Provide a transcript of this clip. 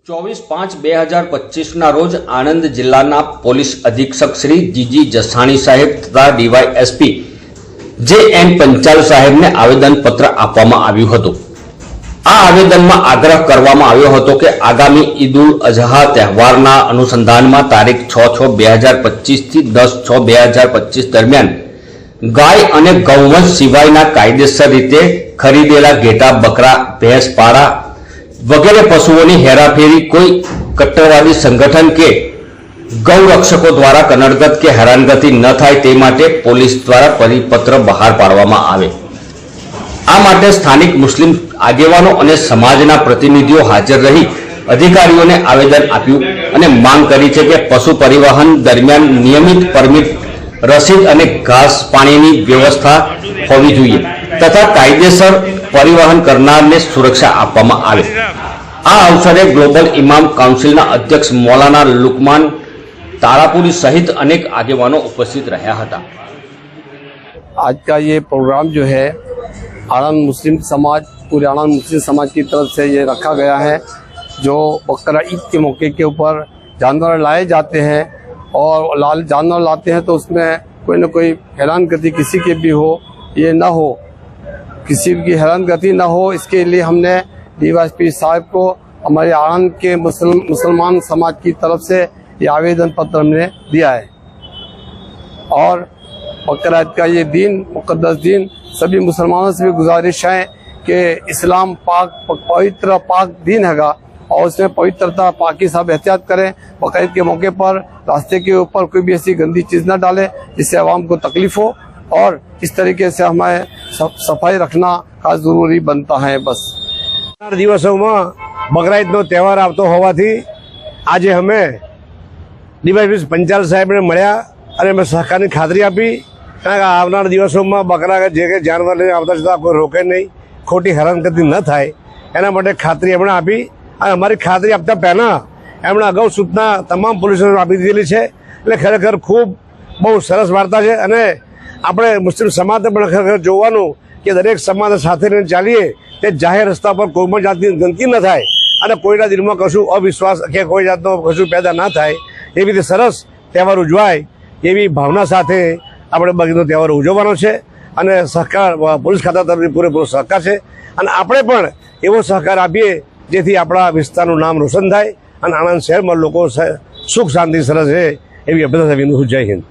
24/5/2025 रोज Anand जिल्लाना police अधीक्षक श्री जीजी जसाणी साहेब तथा डीवायएसपी जे.एन. पंचाल साहेब ने आवेदन पत्र आपवामां आव्युं हतुं। आ आवेदनमां आग्रह करवामां आव्यो हतो के आगामी ईद उल अजहा तहेवारना अनुसंधानमां तारीख 6/6/2025 थी 10/6/2025 दरमियान गाय अने गौवंश सिवायना कायदेसर रीते खरीदेला घेटा, बकरा, भैंस, पाड़ा वगैरह पशुओं हेराफेरी कोई कट्टरवादी संगठन के गौरक्षकों द्वारा कनड़गत के हैरानगति न थाय ते माटे पोलीस द्वारा परिपत्र बहार पाडवामां आवे। आ माटे स्थानिक मुस्लिम आगेवानो अने समाजना प्रतिनिधिओ हाजर रही अधिकारीओने आवेदन आप्युं अने मांग करी छे के पशु परिवहन दरमियान नियमित परमिट, रसीद अने घास पाणीनी व्यवस्था होवी जोईए तथा कायदेसर परिवहन करनारने सुरक्षा आपवामां आवे। आ अवसरे ग्लोबल इमाम काउंसिलना अध्यक्ष मौलाना लुकमान तारापुरी सहित अनेक आगेवानो उपस्थित रह्या हता। आज का ये प्रोग्राम जो है आणंद मुस्लिम समाज, पूरे आणंद मुस्लिम समाज की तरफ से ये रखा गया है। जो बकरा ईद के मौके के ऊपर जानवर लाए जाते हैं और जानवर लाते हैं तो उसमें कोई न कोई हैरानगति किसी के भी हो, ये ना हो, किसी की हैरानगति ना हो, इसके लिए हमने डीवाईएसपी साहब को हमारे आणंद के मुसलमान समाज की तरफ से ये आवेदन पत्र हमने दिया है। और बकरा ईद का ये दिन, मुकद्दस दिन, सभी मुसलमानों से भी गुजारिश है कि इस्लाम पवित्र पाक दिन हैगा और उसमें पवित्रता पाकी सब एहतियात करें। बकरा ईद के मौके पर रास्ते के ऊपर कोई भी ऐसी गंदी चीज़ न डाले जिससे आवाम को तकलीफ हो, और इस तरीके से हमें सफाई रखना खास जरूरी बनता है। बस दिवसों में बकरा ईदनो तहेवार आवतो होवाथी आज हमें डीवाईएसपी पंचाल साहेब ने मळ्या अने अमे सहकारनी खातरी आपी, कारण के आवनार दिवसों में बकरा जे के जानवर लईने आवता छतां कोई रोके नहीं, खोटी हैरानगति न थाय एना माटे खातरी एमणे आपी। अने अमारी खातरी आपता पहेला एमणे अगाऊ सूचना तमाम पोलीसोने आपी दीधेली छे। એટલે ખરેખર ખૂબ બહુ સરસ વાર્તા છે અને આપણે મુસ્લિમ સમાજને પણ ખરેખર જોવાનું કે દરેક સમાજ સાથે લઈને ચાલીએ તે જાહેર રસ્તા પર કોઈ પણ જાતની ગંદકી ન થાય અને કોઈના દિલમાં કશું અવિશ્વાસ કે કોઈ જાતનો કશું પેદા ના થાય, એવી રીતે સરસ તહેવાર ઉજવાય એવી ભાવના સાથે આપણે બકરીનો તહેવાર ઉજવવાનો છે અને સહકાર પોલીસ ખાતા તરફથી પૂરેપૂરો સહકાર છે અને આપણે પણ એવો સહકાર આપીએ જેથી આપણા વિસ્તારનું નામ રોશન થાય અને આણંદ શહેરમાં લોકો સુખ શાંતિ સરસ રહે એવી અભ્યર્થના વિનંતી. જય હિન્દ.